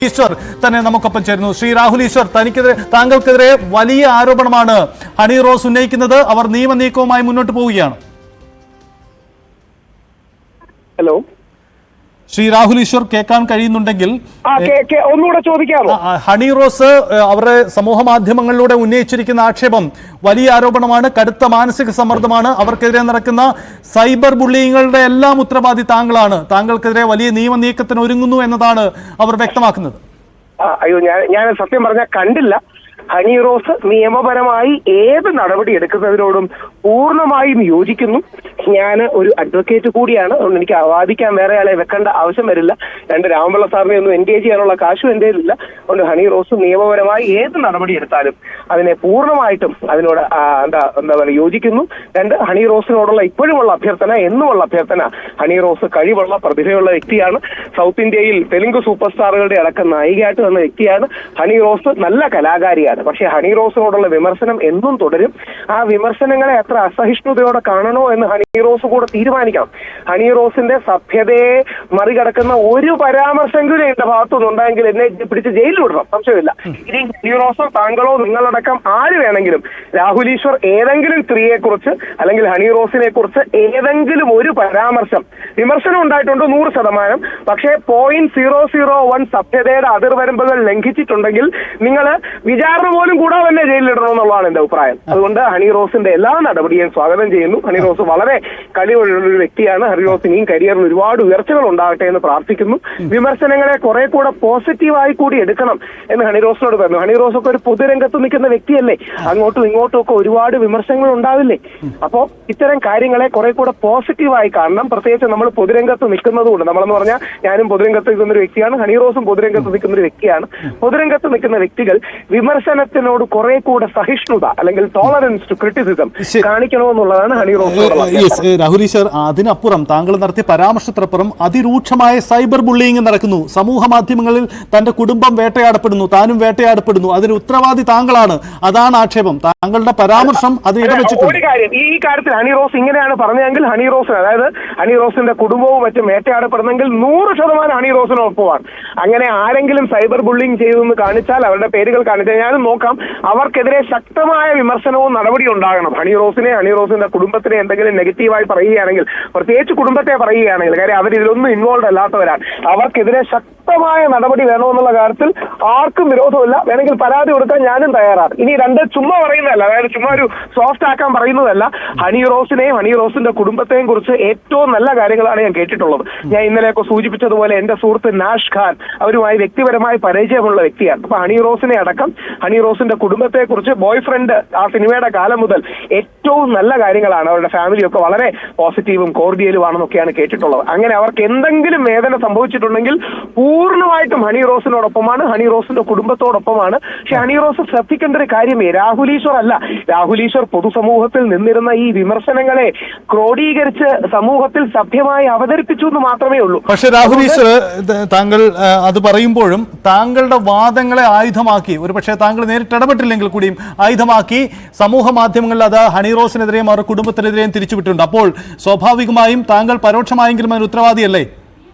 ഈശ്വർ തന്നെ നമുക്കൊപ്പം ചേരുന്നു. ശ്രീ രാഹുൽ ഈശ്വർ, താങ്കൾക്കെതിരെ വലിയ ആരോപണമാണ് ഹണി റോസ് ഉന്നയിക്കുന്നത്. അവർ നിയമനീക്കവുമായി മുന്നോട്ട് പോവുകയാണ്. ഹലോ ശ്രീ രാഹുൽ ഈശ്വർ, കേൾക്കാൻ കഴിയുന്നുണ്ടെങ്കിൽ ഒന്നുകൂടെ ചോദിക്കാമോ? ഹണി റോസ് അവരുടെ സമൂഹ മാധ്യമങ്ങളിലൂടെ ഉന്നയിച്ചിരിക്കുന്ന ആക്ഷേപം വലിയ ആരോപണമാണ്, കടുത്ത മാനസിക സമ്മർദ്ദമാണ്. അവർക്കെതിരെ നടക്കുന്ന സൈബർ ബുള്ളിങ്ങളുടെ എല്ലാം ഉത്തരവാദി താങ്കളാണ്. താങ്കൾക്കെതിരെ വലിയ നിയമനീക്കത്തിന് ഒരുങ്ങുന്നു എന്നതാണ് അവർ വ്യക്തമാക്കുന്നത്. അയ്യോ, ഞാൻ സത്യം പറഞ്ഞാൽ കണ്ടില്ല. ഹണി റോസ് നിയമപരമായി ഏത് നടപടി എടുക്കുന്നതിനോടും പൂർണ്ണമായും യോജിക്കുന്നു. ഞാൻ ഒരു അഡ്വക്കേറ്റ് കൂടിയാണ്, അതുകൊണ്ട് എനിക്ക് വാദിക്കാൻ വേറെ ആളെ വെക്കേണ്ട ആവശ്യം വരില്ല. രാമപിള്ള സാറിനെ ഒന്നും എൻഗേജ് ചെയ്യാനുള്ള കാശും എൻ്റെ ഇല്ല. അതുകൊണ്ട് ഹണി റോസ് നിയമപരമായി ഏത് നടപടി എടുത്താലും അതിനെ പൂർണ്ണമായിട്ടും അതിനോട് എന്താ പറയുക യോജിക്കുന്നു. ഹണി റോസിനോടുള്ള ഇപ്പോഴുമുള്ള അഭ്യർത്ഥന, എന്നുമുള്ള അഭ്യർത്ഥന, ഹണി റോസ് കഴിവുള്ള പ്രതിഭയുള്ള വ്യക്തിയാണ്. സൗത്ത് ഇന്ത്യയിൽ തെലുങ്ക് സൂപ്പർ സ്റ്റാറുകളുടെ അടക്കം നായികയായിട്ട് വന്ന വ്യക്തിയാണ്. ഹണി റോസ് നല്ല കലാകാരിയാണ്. പക്ഷെ ഹണി റോസിനോടുള്ള വിമർശനം എന്നും തുടരും. ആ വിമർശനങ്ങളെ അത്ര അസഹിഷ്ണുതയോടെ കാണണോ എന്ന് ഹണി റോസ് കൂടെ തീരുമാനിക്കണം. ഹണി റോസിന്റെ സഭ്യതയെ മറികടക്കുന്ന ഒരു പരാമർശമെങ്കിലും എന്റെ ഭാഗത്തുനിന്നുണ്ടായെങ്കിൽ എന്നെ പിടിച്ച് ജയിലിൽ വിടണം, സംശയമില്ല. ഇനി ഹണി റോസോ താങ്കളോ നിങ്ങളടക്കം ആര് വേണമെങ്കിലും രാഹുൽ ഈശ്വർ ഏതെങ്കിലും സ്ത്രീയെ കുറിച്ച് അല്ലെങ്കിൽ ഹണി റോസിനെ കുറിച്ച് ഏതെങ്കിലും ഒരു പരാമർശം വിമർശനം ഉണ്ടായിട്ടുണ്ട് 100%. പക്ഷേ 0.001 സഭ്യതയുടെ അതിർവരമ്പുകൾ ലംഘിച്ചിട്ടുണ്ടെങ്കിൽ നിങ്ങൾ വിചാരണ പോലും കൂടാതെ തന്നെ ജയിലിലിടണമെന്നുള്ളതാണ് എന്റെ അഭിപ്രായം. അതുകൊണ്ട് ഹണി റോസിന്റെ എല്ലാ നടപടിയും സ്വാഗതം ചെയ്യുന്നു. ഹണി റോസ് വളരെ കഴിവുള്ളൊരു വ്യക്തിയാണ്. ഹണി റോസ് ഇനിയും കരിയറിൽ ഒരുപാട് ഉയർച്ചകൾ ഉണ്ടാകട്ടെ എന്ന് പ്രാർത്ഥിക്കുന്നു. വിമർശനങ്ങളെ കുറെ കൂടെ പോസിറ്റീവായി കൂടി എടുക്കണം എന്ന് ഹണി റോസിനോട് പറഞ്ഞു. ഹണി റോസ് ഒക്കെ ഒരു പൊതുരംഗത്ത് നിൽക്കുന്ന വ്യക്തിയല്ലേ, അങ്ങോട്ടും ഇങ്ങോട്ടും ഒക്കെ ഒരുപാട് വിമർശനങ്ങൾ ഉണ്ടാവില്ലേ. അപ്പോൾ ഇത്തരം കാര്യങ്ങളെ കുറെ കൂടെ പോസിറ്റീവായി കാണണം. പ്രത്യേകിച്ച് നമ്മൾ പൊതുരംഗത്ത് നിൽക്കുന്നതുകൊണ്ട്, നമ്മളെന്ന് പറഞ്ഞാൽ ഞാനും പൊതുരംഗത്ത് നിൽക്കുന്ന ഒരു വ്യക്തിയാണ്, ഹണി റോസും പൊതുരംഗത്ത് നിൽക്കുന്ന ഒരു വ്യക്തിയാണ്. പൊതുരംഗത്ത് നിൽക്കുന്ന വ്യക്തികൾ വിമർശനത്തിനോട് കുറെ കൂടെ സഹിഷ്ണുത അല്ലെങ്കിൽ ടോളറൻസ് ടു ക്രിറ്റിസിസം കാണിക്കണമെന്നുള്ളതാണ് ഹണി റോസ്. രാഹുൽ ഈശ്വർ, അതിനപ്പുറം താങ്കൾ നടത്തിയ പരാമർശത്തിനപ്പുറം അതിരൂക്ഷമായ സൈബർ ബുള്ളിയിങ് നടക്കുന്നു. സമൂഹ മാധ്യമങ്ങളിൽ തന്റെ കുടുംബം വേട്ടയാടപ്പെടുന്നു, താനും വേട്ടയാടപ്പെടുന്നു. അതിന് ഉത്തരവാദി താങ്കളാണ്. അതാണ് ആക്ഷേപം. താങ്കളുടെ പരാമർശം അത് ഇടവെച്ചിട്ടുണ്ട്. ഒരു കാര്യം, ഈ കാര്യത്തിൽ ഹണി റോസ് ഇങ്ങനെയാണ് പറഞ്ഞതെങ്കിൽ ഹണി റോസിന്, അതായത് ഹണി റോസിന്റെ കുടുംബവും മറ്റും വേട്ടയാടപ്പെടുന്നെങ്കിൽ 100% ഹണി റോസിനൊപ്പമാണ്. അങ്ങനെ ആരെങ്കിലും സൈബർ ബുള്ളിങ് ചെയ്തെന്ന് കാണിച്ചാൽ, അവരുടെ പേരുകൾ കാണിച്ചാൽ ഞാനും നോക്കാം. അവർക്കെതിരെ ശക്തമായ വിമർശനവും നടപടി ഉണ്ടാകണം. ഹണി റോസിനെ, ഹണി റോസിന്റെ കുടുംബത്തിനെ എന്തെങ്കിലും നെഗറ്റീവായി പറയുകയാണെങ്കിൽ, പ്രത്യേകിച്ച് കുടുംബത്തെ പറയുകയാണെങ്കിൽ, കാര്യം അവരിതിലൊന്നും ഇൻവോൾവ് അല്ലാത്തവരാണ്, അവർക്കെതിരെ ശക്തമായ നടപടി വേണമെന്നുള്ള കാര്യത്തിൽ ആർക്കും വിരോധമില്ല. വേണമെങ്കിൽ പരാതി കൊടുക്കാൻ ഞാനും തയ്യാറാണ്. ഇനി ചുമ്മാ പറയുന്നതല്ല, അതായത് ചുമ്മാ ഒരു സോഫ്റ്റ് ആക്കാൻ പറയുന്നതല്ല. ഹണി റോസിനെയും ഹണി റോസിന്റെ കുടുംബത്തെയും കുറിച്ച് ഏറ്റവും നല്ല കാര്യങ്ങളാണ് ഞാൻ കേട്ടിട്ടുള്ളത്. ഞാൻ ഇന്നലെയൊക്കെ സൂചിപ്പിച്ചതുപോലെ എന്റെ സുഹൃത്ത് നാഷ് ഖാൻ അവരുമായി വ്യക്തിപരമായി പരിചയമുള്ള വ്യക്തിയാണ്. അപ്പൊ ഹണി റോസിനെ അടക്കം ഹണി റോസിന്റെ കുടുംബത്തെ കുറിച്ച് ബോയ് ഫ്രണ്ട് ആ സിനിമയുടെ കാലം മുതൽ ഏറ്റവും നല്ല കാര്യങ്ങളാണ്. അവരുടെ ഫാമിലിയൊക്കെ വളരെ പോസിറ്റീവും കോർഡിയലും ആണെന്നൊക്കെയാണ് കേട്ടിട്ടുള്ളത്. അങ്ങനെ അവർക്ക് എന്തെങ്കിലും വേദന സംഭവിച്ചിട്ടുണ്ടെങ്കിൽ പൂർണ്ണമായിട്ടും ഹണി റോസിനോടൊപ്പമാണ്, ഹണി റോസിന്റെ കുടുംബത്തോടൊപ്പമാണ്. പക്ഷെ ഹണി റോസ് ശ്രദ്ധിക്കേണ്ട ഒരു കാര്യമേ, രാഹുൽ ഈശ്വർ അല്ല. രാഹുൽ ഈശ്വർ പൊതുസമൂഹത്തിൽ നിന്നിരുന്ന ഈ വിമർശനങ്ങളെ ക്രോഡീകരിച്ച് സമൂഹത്തിൽ സഭ്യമായി അവതരിപ്പിച്ചു എന്ന് മാത്രമേ ഉള്ളൂ. പക്ഷെ രാഹുൽ ഈശ്വർ, താങ്കൾ അത് പറയുമ്പോഴും താങ്കളുടെ വാദങ്ങളെ ആയുധമാക്കി, ഒരുപക്ഷെ താങ്കൾ നേരിട്ട് ഇടപെട്ടില്ലെങ്കിൽ കൂടിയും ആയുധമാക്കി സമൂഹ മാധ്യമങ്ങളിൽ അത് ഹണി റോസിനെതിരെയും അവരുടെ കുടുംബത്തിനെതിരെയും തിരിച്ചുവിട്ടിട്ടുണ്ട്. അപ്പോൾ സ്വാഭാവികമായും താങ്കൾ പരോക്ഷമായെങ്കിലും അതിന് ഉത്തരവാദിയല്ലേ?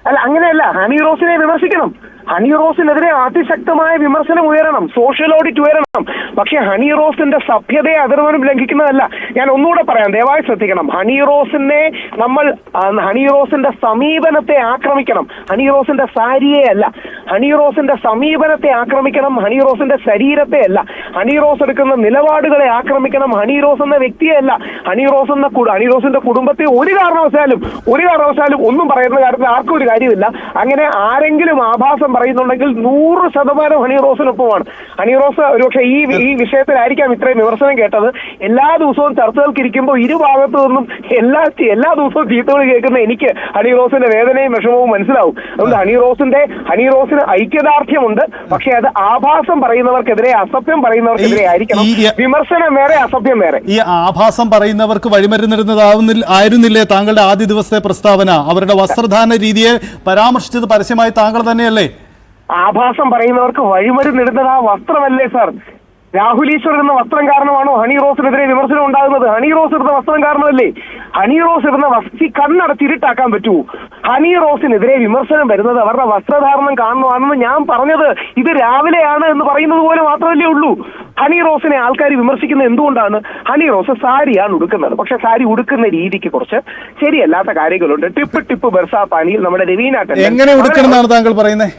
അല്ല, അങ്ങനെയല്ല. ഹണി റോസിനെ വിമർശിക്കണം. ഹണി റോസിനെതിരെ അതിശക്തമായ വിമർശനം ഉയരണം, സോഷ്യൽ ഓഡിറ്റ് ഉയരണം. പക്ഷെ ഹണി റോസിന്റെ സഭ്യതയെ അതിർവരം ലംഘിക്കുന്നതല്ല. ഞാൻ ഒന്നുകൂടെ പറയാം, ദയവായി ശ്രദ്ധിക്കണം. ഹണി റോസിന്റെ സമീപനത്തെ ആക്രമിക്കണം, ഹണി റോസിന്റെ സാരിയെ അല്ല. ഹണി റോസിന്റെ സമീപനത്തെ ആക്രമിക്കണം, ഹണി റോസിന്റെ ശരീരത്തെ അല്ല. ഹണി റോസ് എടുക്കുന്ന നിലപാടുകളെ ആക്രമിക്കണം, ഹണി റോസ് എന്ന വ്യക്തിയെ അല്ല. ഹണി റോസിന്റെ കുടുംബത്തെ ഒരു കാരണവശാലും ഒന്നും പറയുന്ന കാര്യത്തിൽ ആർക്കും ഒരു കാര്യമില്ല. അങ്ങനെ ആരെങ്കിലും ആഭാസം പറയുന്നുണ്ടെങ്കിൽ 100% ഹണി റോസിനൊപ്പമാണ്. ഹണി റോസ് ഒരുപക്ഷെ ഈ വിഷയത്തിലായിരിക്കാം ഇത്രയും വിമർശനം കേട്ടത്. എല്ലാ ദിവസവും ചർച്ചകൾക്ക് ഇരിക്കുമ്പോൾ ഇരുഭാഗത്തു നിന്നും എല്ലാ ദിവസവും ചീത്തകൾ കേൾക്കുന്ന എനിക്ക് ഹണി റോസിന്റെ വേദനയും വിഷമവും മനസ്സിലാവും. അതുകൊണ്ട് ഹണി റോസിന് ഐക്യദാർഢ്യമുണ്ട്. പക്ഷെ അത് ആഭാസം പറയുന്നവർക്കെതിരെ, അസഭ്യം പറയുന്നവർക്കെതിരെ ആയിരിക്കണം. വിമർശനം വേറെ, അസഭ്യം വേറെ. ഈ ആഭാസം പറയുന്നവർക്ക് വഴിമരുന്നിരുന്നതായിരുന്നില്ലേ താങ്കളുടെ ആദ്യ ദിവസത്തെ പ്രസ്താവന? അവരുടെ വസ്ത്രധാരണ രീതിയെ പരാമർശിച്ചത് പരസ്യമായി താങ്കൾ തന്നെയല്ലേ? ആഭാസം പറയുന്നവർക്ക് വഴിമരുന്നിടുന്നത് ആ വസ്ത്രമല്ലേ സാർ? രാഹുൽ ഈശ്വർ എന്ന വസ്ത്രം കാരണമാണോ ഹണി റോസിനെതിരെ വിമർശനം ഉണ്ടാകുന്നത്? ഹണി റോസ് എടുത്ത വസ്ത്രം കാരണമല്ലേ? ഹണി റോസ് ഇടുന്ന കണ്ണടച്ചിരുട്ടാക്കാൻ പറ്റുമോ? ഹണി റോസിനെതിരെ വിമർശനം വരുന്നത് അവരുടെ വസ്ത്രധാരണം കാണുന്നതാണെന്ന് ഞാൻ പറഞ്ഞത് ഇത് രാവിലെയാണ് എന്ന് പറയുന്നത് പോലെ മാത്രമല്ലേ ഉള്ളൂ. ഹണി റോസിനെ ആൾക്കാർ വിമർശിക്കുന്നത് എന്തുകൊണ്ടാണ്? ഹണി റോസ് സാരിയാണ് ഉടുക്കുന്നത്. പക്ഷെ സാരി ഉടുക്കുന്ന രീതിക്ക് കുറച്ച് ശരിയല്ലാത്ത കാര്യങ്ങളുണ്ട്. ടിപ്പ് ബർസാത്താനിയിൽ നമ്മുടെ രവീന എങ്ങനെ ഉടുക്കണമെന്നാണ് താങ്കൾ പറയുന്നത്?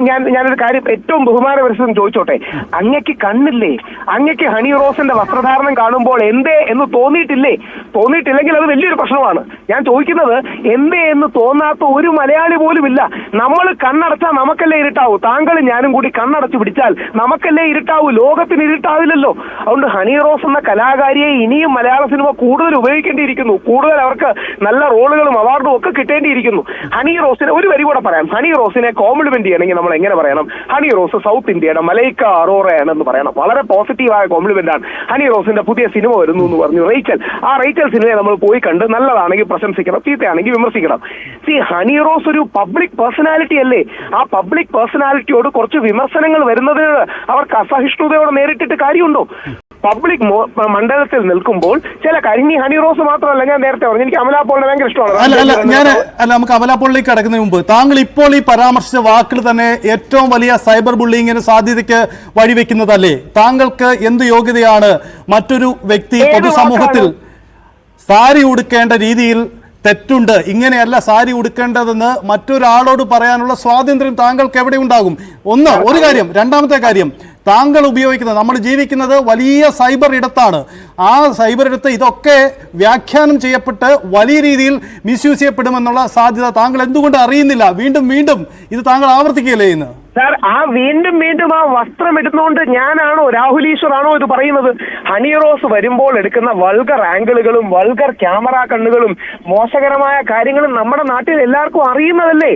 ഞാനൊരു കാര്യം ഏറ്റവും ബഹുമാനപരിസ്ഥിതി ചോദിച്ചോട്ടെ, അങ്ങക്ക് കണ്ണില്ലേ? അങ്ങക്ക് ഹണി റോസിന്റെ വസ്ത്രധാരണം കാണുമ്പോൾ എന്തേ എന്ന് തോന്നിയിട്ടില്ലെങ്കിൽ അത് വലിയൊരു പ്രശ്നമാണ്. ഞാൻ ചോദിക്കുന്നത് എന്തേ എന്ന് തോന്നാത്ത ഒരു മലയാളി പോലും ഇല്ല. നമ്മൾ കണ്ണടച്ചാൽ നമുക്കല്ലേ ഇരുട്ടാവൂ? താങ്കളും ഞാനും കൂടി കണ്ണടച്ച് പിടിച്ചാൽ നമുക്കല്ലേ ഇരുട്ടാവൂ? ലോകത്തിന് ഇരുട്ടാവില്ലല്ലോ. അതുകൊണ്ട് ഹണി റോസ് എന്ന കലാകാരിയെ ഇനിയും മലയാള സിനിമ കൂടുതൽ ഉപയോഗിക്കേണ്ടിയിരിക്കുന്നു. കൂടുതൽ അവർക്ക് നല്ല റോളുകളും അവാർഡും ഒക്കെ കിട്ടേണ്ടിയിരിക്കുന്നു. ഹണി റോസിനെ ഒരു വരി കൂടെ പറയാം. ഹണി റോസിനെ കോംപ്ലിമെന്റ് ചെയ്യണമെങ്കിൽ നമ്മൾ എങ്ങനെ പറയണം? ഹണി റോസ് സൗത്ത് ഇന്ത്യയുടെ മലൈക്ക അറോറയാണെന്ന് പറയണം. വളരെ പോസിറ്റീവായ കോംപ്ലിമെന്റ് ആണ്. ഹണി റോസിന്റെ പുതിയ സിനിമ വരുന്നു എന്ന് പറഞ്ഞു റേച്ചൽ. ആ റേച്ചൽ സിനിമയെ നമ്മൾ പോയി കണ്ട് നല്ലതാണെങ്കിൽ പ്രശംസിക്കണം, ചീത്തയാണെങ്കിൽ വിമർശിക്കണം. ഹണി റോസ് ഒരു പബ്ലിക് പേഴ്സണാലിറ്റി അല്ലേ? ആ പബ്ലിക് പേഴ്സണാലിറ്റിയോട് കുറച്ച് വിമർശനങ്ങൾ വരുന്നത് അവർക്ക് അസഹിഷ്ണുതയോടെ നേരിട്ടിട്ട് കാര്യമുണ്ടോ? പബ്ലിക് മണ്ഡലത്തിൽ നിൽക്കുമ്പോൾ ചില കാര്യം ഹണി റോസ് മാത്രമല്ല, ഞാൻ നേരത്തെ പറഞ്ഞു എനിക്ക് അമലാപോളിനെ ഭയങ്കര ഇഷ്ടമാണ്. നമുക്ക് അമലാപോളിലേക്ക് കടക്കുന്നതിന് മുമ്പ് താങ്കൾ ഇപ്പോൾ ഈ പരാമർശിച്ച വാക്കിൽ തന്നെ ഏറ്റവും വലിയ സൈബർ ബുള്ളിങ്ങിന് സാധ്യതയ്ക്ക് വഴിവെക്കുന്നതല്ലേ? താങ്കൾക്ക് എന്ത് യോഗ്യതയാണ് മറ്റൊരു വ്യക്തി പൊതുസമൂഹത്തിൽ സാരി ഉടുക്കേണ്ട രീതിയിൽ തെറ്റുണ്ട്, ഇങ്ങനെയല്ല സാരി ഉടുക്കേണ്ടതെന്ന് മറ്റൊരാളോട് പറയാനുള്ള സ്വാതന്ത്ര്യം താങ്കൾക്ക് എവിടെ ഉണ്ടാകും? ഒരു കാര്യം. രണ്ടാമത്തെ കാര്യം, താങ്കൾ ഉപയോഗിക്കുന്നത്, നമ്മൾ ജീവിക്കുന്നത് വലിയ സൈബർ ഇടത്താണ്. ആ സൈബർ ഇടത്ത് ഇതൊക്കെ വ്യാഖ്യാനം ചെയ്യപ്പെട്ട് വലിയ രീതിയിൽ മിസ്യൂസ് ചെയ്യപ്പെടുമെന്നുള്ള സാധ്യത താങ്കൾ എന്തുകൊണ്ട് അറിയുന്നില്ല? വീണ്ടും ഇത് താങ്കൾ ആവർത്തിക്കുകയല്ലേ ഇന്ന്? സാർ, വീണ്ടും ആ വസ്ത്രം ഇടുന്നോണ്ട് ഞാനാണോ, രാഹുൽ ഈശ്വറാണോ ഇത് പറയുന്നത്? ഹണി റോസ് വരുമ്പോൾ എടുക്കുന്ന വൾഗർ ആംഗിളുകളും വൾഗർ ക്യാമറ കണ്ണുകളും മോശകരമായ കാര്യങ്ങളും നമ്മുടെ നാട്ടിൽ എല്ലാവർക്കും അറിയുന്നതല്ലേ?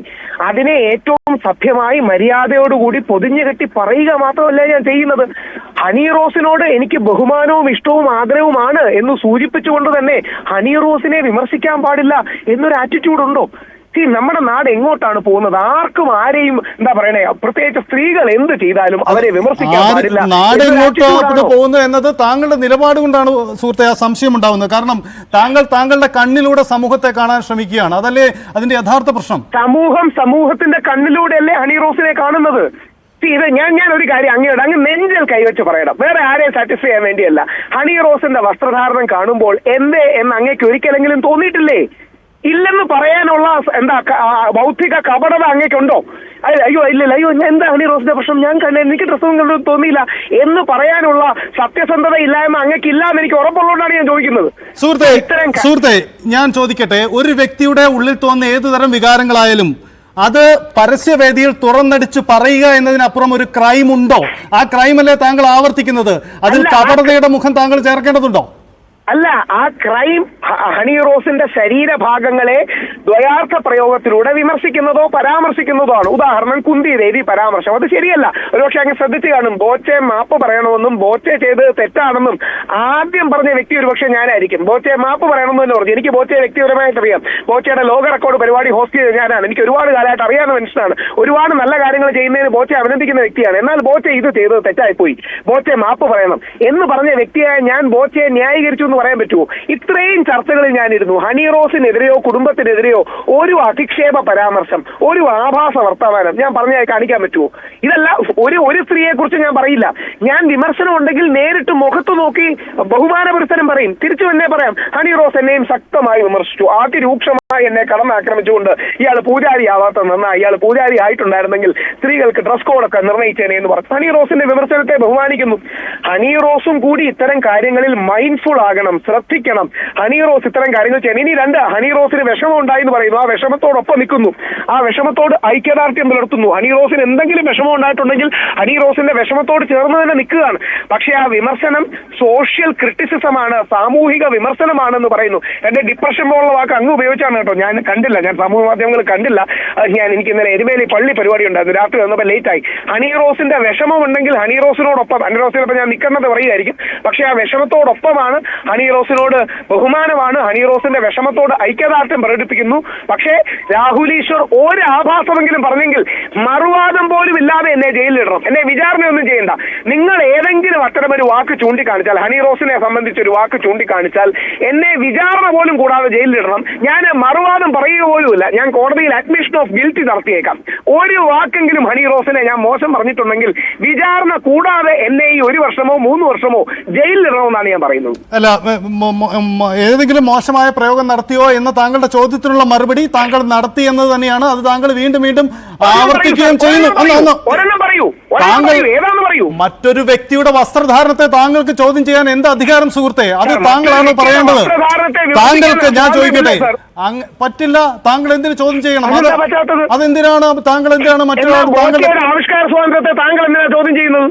അതിനെ ഏറ്റവും സഭ്യമായി മര്യാദയോടുകൂടി പൊതിഞ്ഞു കെട്ടി പറയുക മാത്രമല്ല ഞാൻ ചെയ്യുന്നത്. ഹണി റോസിനോട് എനിക്ക് ബഹുമാനവും ഇഷ്ടവും ആദരവുമാണ് എന്ന് സൂചിപ്പിച്ചുകൊണ്ട് തന്നെ ഹണി റോസിനെ വിമർശിക്കാൻ പാടില്ല എന്നൊരു ആറ്റിറ്റ്യൂഡ് ഉണ്ടോ? നമ്മുടെ നാട് എങ്ങോട്ടാണ് പോകുന്നത്? ആർക്കും ആരെയും എന്താ പറയണേ, പ്രത്യേകിച്ച് സ്ത്രീകൾ എന്ത് ചെയ്താലും അവരെ വിമർശിക്കാൻ പാടില്ല. നാട് എങ്ങോട്ടാണ് പോകുന്നത് എന്നത് താങ്കളുടെ നിലപാട് കൊണ്ടാണ് സുഹൃത്തെ ആ സംശയം ഉണ്ടാവുന്നത്. കാരണം താങ്കളുടെ കണ്ണിലൂടെ സമൂഹത്തെ കാണാൻ ശ്രമിക്കുകയാണ്. അതല്ലേ അതിന്റെ യഥാർത്ഥ പ്രശ്നം? സമൂഹത്തിന്റെ കണ്ണിലൂടെയല്ലേ ഹണി റോസിനെ കാണുന്നത്? ഇത് ഞാൻ ഒരു കാര്യം അങ്ങ് നെഞ്ചിൽ കൈവച്ച് പറയണം, വേറെ ആരെയും സാറ്റിസ്ഫൈ ചെയ്യാൻ വേണ്ടിയല്ല. ഹണി റോസിന്റെ വസ്ത്രധാരണം കാണുമ്പോൾ എന്തേ എന്ന് അങ്ങേക്ക് ഒരിക്കലെങ്കിലും തോന്നിയിട്ടില്ലേ? ഇല്ലെന്ന് പറയാനുള്ള എന്താ ബൗദ്ധിക കപടത അങ്ങേക്കുണ്ടോ? അയ്യോ എന്താ ഹണി റോസിന്റെ പ്രശ്നം, ഞാൻ എനിക്ക് ഡ്രസ്സും കണ്ടു തോന്നിയില്ല എന്ന് പറയാനുള്ള സത്യസന്ധത ഇല്ലായ്മ അങ്ങേക്കില്ല എന്ന് എനിക്ക് ഉറപ്പുള്ളതുകൊണ്ടാണ് ഞാൻ ചോദിക്കുന്നത്. സുഹൃത്തെ, ഞാൻ ചോദിക്കട്ടെ, ഒരു വ്യക്തിയുടെ ഉള്ളിൽ തോന്നുന്ന ഏതു തരം വികാരങ്ങളായാലും അത് പരസ്യവേദിയിൽ തുറന്നടിച്ച് പറയുക എന്നതിനപ്പുറം ഒരു ക്രൈം ഉണ്ടോ? ആ ക്രൈമല്ലേ താങ്കൾ ആവർത്തിക്കുന്നത്? അതിൽ കപടതയുടെ മുഖം താങ്കൾ ചേർക്കേണ്ടതുണ്ടോ? അല്ല, ആ ക്രൈം ഹണി റോസിന്റെ ശരീരഭാഗങ്ങളെ ദ്വയാർത്ഥ പ്രയോഗത്തിലൂടെ വിമർശിക്കുന്നതോ പരാമർശിക്കുന്നതോ ആണ്. ഉദാഹരണം കുന്തി ദേവി പരാമർശം, അത് ശരിയല്ല. ഒരുപക്ഷെ അങ്ങ് ശ്രദ്ധിച്ചു കാണും. ബോച്ചെ മാപ്പ് പറയണമെന്നും ബോച്ചെ ചെയ്ത് തെറ്റാണെന്നും ആദ്യം പറഞ്ഞ വ്യക്തി ഒരുപക്ഷെ ഞാനായിരിക്കും. ബോച്ചെ മാപ്പ് പറയണമെന്ന് തന്നെ പറഞ്ഞു. എനിക്ക് ബോച്ചയെ വ്യക്തിപരമായിട്ട് അറിയാം. ബോച്ചയുടെ ലോക റെക്കോർഡ് പരിപാടി ഹോസ്റ്റ് ചെയ്ത് ഞാനാണ്. എനിക്ക് ഒരുപാട് കാലമായിട്ട് അറിയാവുന്ന മനുഷ്യനാണ്. ഒരുപാട് നല്ല കാര്യങ്ങൾ ചെയ്യുന്നതിന് ബോച്ചെ അഭിനന്ദിക്കുന്ന വ്യക്തിയാണ്. എന്നാൽ ബോച്ചെ ഇത് ചെയ്തത് തെറ്റായിപ്പോയി, ബോച്ചെ മാപ്പ് പറയണം എന്ന് പറഞ്ഞ വ്യക്തിയായ ഞാൻ ബോച്ചയെ ന്യായീകരിച്ചു പറയാൻ പറ്റുമോ? ഇത്രയും ചർച്ചകളിൽ ഞാനിരുന്നു. ഹണി റോസിനെതിരെയോ കുടുംബത്തിനെതിരെയോ ഒരു അധിക്ഷേപ പരാമർശം, ഒരു ആഭാസ വർത്തമാനം ഞാൻ പറഞ്ഞാൽ കാണിക്കാൻ പറ്റുമോ? ഇതല്ല, ഒരു സ്ത്രീയെ കുറിച്ച് ഞാൻ പറയില്ല. ഞാൻ വിമർശനം ഉണ്ടെങ്കിൽ നേരിട്ട് മുഖത്ത് നോക്കി ബഹുമാനപുരസ്സരം പറയും. തിരിച്ചു എന്നെ പറയാം, ഹണി റോസ് എന്നെയും ശക്തമായി വിമർശിച്ചു, അതിരൂക്ഷമായി എന്നെ കടന്നാക്രമിച്ചുകൊണ്ട് ഇയാൾ പൂജാരി ആവാത്ത നന്നായി, ഇയാൾ പൂജാരി ആയിട്ടുണ്ടായിരുന്നെങ്കിൽ സ്ത്രീകൾക്ക് ഡ്രസ് കോഡൊക്കെ നിർണയിച്ചേനെ എന്ന് പറഞ്ഞു. ഹണി റോസിന്റെ വിമർശനത്തെ ബഹുമാനിക്കുന്നു. ഹണി റോസും കൂടി ഇത്തരം കാര്യങ്ങളിൽ മൈൻഡ്ഫുൾ ആകണം, ശ്രദ്ധിക്കണം. ഹണി റോസ് ഇത്തരം കാര്യങ്ങൾ ചെയ്യണം. ഇനി രണ്ട്, ഹണി റോസിന് വിഷമം ഉണ്ടായി എന്ന് പറയുന്നു, ആ വിഷമത്തോടൊപ്പം നിൽക്കുന്നു, ആ വിഷമത്തോട് ഐക്യദാർഢ്യം പുലർത്തുന്നു. ഹണി റോസിന് എന്തെങ്കിലും വിഷമം ഉണ്ടായിട്ടുണ്ടെങ്കിൽ ഹണി റോസിന്റെ വിഷമത്തോട് ചേർന്ന് തന്നെ നിൽക്കുകയാണ്. പക്ഷേ ആ വിമർശനം സോഷ്യൽ ക്രിറ്റിസിസമാണ്, സാമൂഹിക വിമർശനമാണെന്ന് പറയുന്നു. എന്റെ ഡിപ്രഷൻ പോലുള്ള വാക്ക് അങ്ങ് ഉപയോഗിച്ചാണ് കേട്ടോ, ഞാൻ കണ്ടില്ല, ഞാൻ സമൂഹ മാധ്യമങ്ങൾ കണ്ടില്ല. എനിക്ക് ഇന്നലെ എരുമേലി പള്ളി പരിപാടി ഉണ്ടായിരുന്നു, രാത്രി വന്നപ്പോൾ ലേറ്റായി. ഹണി റോസിന്റെ വിഷമം ഉണ്ടെങ്കിൽ ഹണി റോസിനോടൊപ്പം, ഹണി റോസിനൊപ്പം ഞാൻ നിൽക്കുന്നത് പറയുമായിരിക്കും, പക്ഷെ ആ വിഷമത്തോടൊപ്പമാണ്, ഹണി റോസിനോട് ബഹുമാനമാണ്, ഹണി റോസിന്റെ വിഷമത്തോട് ഐക്യദാർഢ്യം പ്രകടിപ്പിക്കുന്നു. പക്ഷേ രാഹുൽ ഈശ്വർ ഒരു ആഭാസമെങ്കിലും പറഞ്ഞെങ്കിൽ മറുവാദം പോലും ഇല്ലാതെ എന്നെ ജയിലിലിടണം, എന്നെ വിചാരണയൊന്നും ചെയ്യണ്ട. നിങ്ങൾ ഏതെങ്കിലും അത്തരമൊരു വാക്ക് ചൂണ്ടിക്കാണിച്ചാൽ, ഹണി റോസിനെ സംബന്ധിച്ച് ഒരു വാക്ക് ചൂണ്ടിക്കാണിച്ചാൽ എന്നെ വിചാരണ പോലും കൂടാതെ ജയിലിലിടണം. ഞാൻ മറുവാദം പറയുക പോലുമില്ല, ഞാൻ കോടതിയിൽ അഡ്മിഷൻ ഓഫ് ഗിൽറ്റി നടത്തിയേക്കാം. ഒരു വാക്കെങ്കിലും ഹണി റോസിനെ ഞാൻ മോശം പറഞ്ഞിട്ടുണ്ടെങ്കിൽ വിചാരണ കൂടാതെ എന്നെ ഈ 1 വർഷമോ 3 വർഷമോ ജയിലിലിടണമെന്നാണ് ഞാൻ പറയുന്നത്. അല്ല, ഏതെങ്കിലും മോശമായ പ്രയോഗം നടത്തിയോ എന്ന താങ്കളുടെ ചോദ്യത്തിനുള്ള മറുപടി താങ്കൾ നടത്തി എന്നത് തന്നെയാണ്. അത് താങ്കൾ വീണ്ടും വീണ്ടും ആവർത്തിക്കുകയും ചെയ്യുന്നു. ഒരെണ്ണം പറയൂ, ഏതാണെന്ന് പറയൂ. മറ്റൊരു വ്യക്തിയുടെ വസ്ത്രധാരണത്തെ താങ്കൾക്ക് ചോദ്യം ചെയ്യാൻ എന്ത് അധികാരം സുഹൃത്തെ? അത് താങ്കളാണ് പറയേണ്ടത്. താങ്കൾക്ക് ഞാൻ ചോദിക്കട്ടെ, പറ്റില്ല, താങ്കൾ എന്തിനു ചോദ്യം ചെയ്യണം? അതെന്തിനാണ്? താങ്കൾ എന്തിനാണ് മറ്റൊരാൾ ആവിഷ്കാര സ്വാതന്ത്ര്യത്തെ താങ്കൾ എന്തിനാ ചോദ്യം ചെയ്യുന്നത്?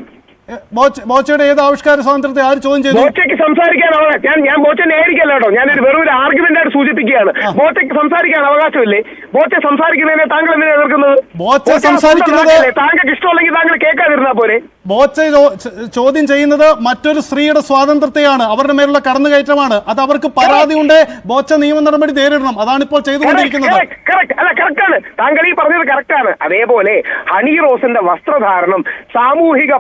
ബോച്ചയുടെ ഏത് ആവിഷ്കാര സ്വാതന്ത്ര്യത്തെ ആര് ചോദ്യം ചെയ്തു? ബോച്ചയ്ക്ക് സംസാരിക്കാനാണ്. ഞാൻ ബോച്ച നേരിക്കല്ല കേട്ടോ, ഞാനൊരു വെറും ഒരു ആർഗ്യുമെന്റ് ആയിട്ട് സൂചിപ്പിക്കുകയാണ്. ബോച്ചയ്ക്ക് സംസാരിക്കാൻ അവകാശമില്ലേ? ബോച്ച സംസാരിക്കുന്നതിനെ താങ്കൾ എന്തിനാ എതിർക്കുന്നത്? ബോച്ച സംസാരിക്കുന്നത് താങ്കൾക്ക് ഇഷ്ടമല്ലെങ്കിൽ താങ്കൾ കേൾക്കാതിരുന്നാ പോരെ? ബോച്ച ചോദ്യം ചെയ്യുന്നത് മറ്റൊരു സ്ത്രീയുടെ സ്വാതന്ത്ര്യത്തെയാണ്, അവരുടെ മേലുള്ള കടന്നുകയറ്റമാണ്. അത് അവർക്ക് പരാതി ഉണ്ട്, ബോച്ച നിയമ നടപടി നേരിടണം. അതാണ് ഇപ്പോൾ ചെയ്തുകൊണ്ടിരിക്കുന്നത്. കറക്റ്റാണ്, താങ്കൾ ഈ പറഞ്ഞത് കറക്റ്റാണ്. അതേപോലെ ഹണി റോസിന്റെ വസ്ത്രധാരണം സാമൂഹിക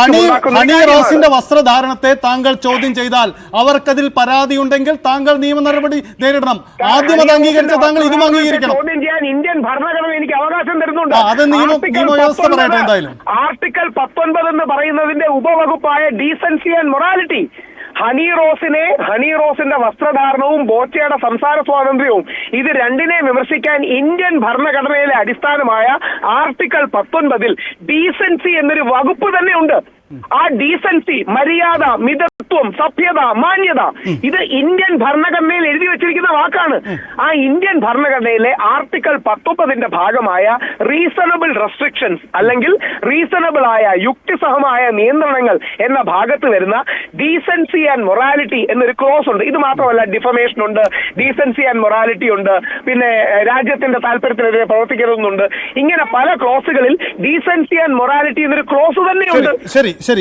ഹണി റോസിന്റെ വസ്ത്രധാരണത്തെ താങ്കൾ ചോദ്യം ചെയ്താൽ അവർക്കതിൽ പരാതി ഉണ്ടെങ്കിൽ താങ്കൾ നിയമ നടപടി നേരിടണം. ആദ്യം അത് അംഗീകരിച്ച താങ്കൾ ഇതും അംഗീകരിക്കണം. ചോദ്യം ചെയ്യാൻ ഇന്ത്യൻ ഭരണഘടന എനിക്ക് അവകാശം തരുന്നുണ്ട്. അത് നിയമവ്യവസ്ഥ പറയട്ടെ. എന്തായാലും ആർട്ടിക്കിൾ 19 എന്ന് പറയുന്നതിന്റെ ഉപവകുപ്പായ ഡീസൻസി ആൻഡ് മൊറാലിറ്റി, ഹണി റോസിന്റെ വസ്ത്രധാരണവും ബോച്ചയുടെ സംസാര സ്വാതന്ത്ര്യവും ഇത് രണ്ടിനെ വിമർശിക്കാൻ ഇന്ത്യൻ ഭരണഘടനയിലെ അടിസ്ഥാനമായ ആർട്ടിക്കിൾ 19 ഡീസൻസി എന്നൊരു വകുപ്പ് തന്നെ ഉണ്ട്. ആ ഡീസൻസി, മര്യാദ, മിതത്വം, സഭ്യത, മാന്യത, ഇത് ഇന്ത്യൻ ഭരണഘടനയിൽ എഴുതി വെച്ചിരിക്കുന്ന വാക്കാണ്. ആ ഇന്ത്യൻ ഭരണഘടനയിലെ ആർട്ടിക്കിൾ 19 ഭാഗമായ റീസണബിൾ റെസ്ട്രിക്ഷൻസ് അല്ലെങ്കിൽ റീസണബിൾ ആയ യുക്തിസഹമായ നിയന്ത്രണങ്ങൾ എന്ന ഭാഗത്ത് വരുന്ന ഡീസൻസി ആൻഡ് മൊറാലിറ്റി എന്നൊരു ക്ലോസ് ഉണ്ട്. ഇത് മാത്രമല്ല, ഡിഫമേഷൻ ഉണ്ട്, ഡീസൻസി ആൻഡ് മൊറാലിറ്റി ഉണ്ട്, പിന്നെ രാജ്യത്തിന്റെ താല്പര്യത്തിനെതിരെ പ്രവർത്തിക്കരുതെന്നുണ്ട്. ഇങ്ങനെ പല ക്ലോസുകളിൽ ഡീസൻസി ആൻഡ് മൊറാലിറ്റി എന്നൊരു ക്ലോസ് തന്നെയുണ്ട്. ശരി ശരി.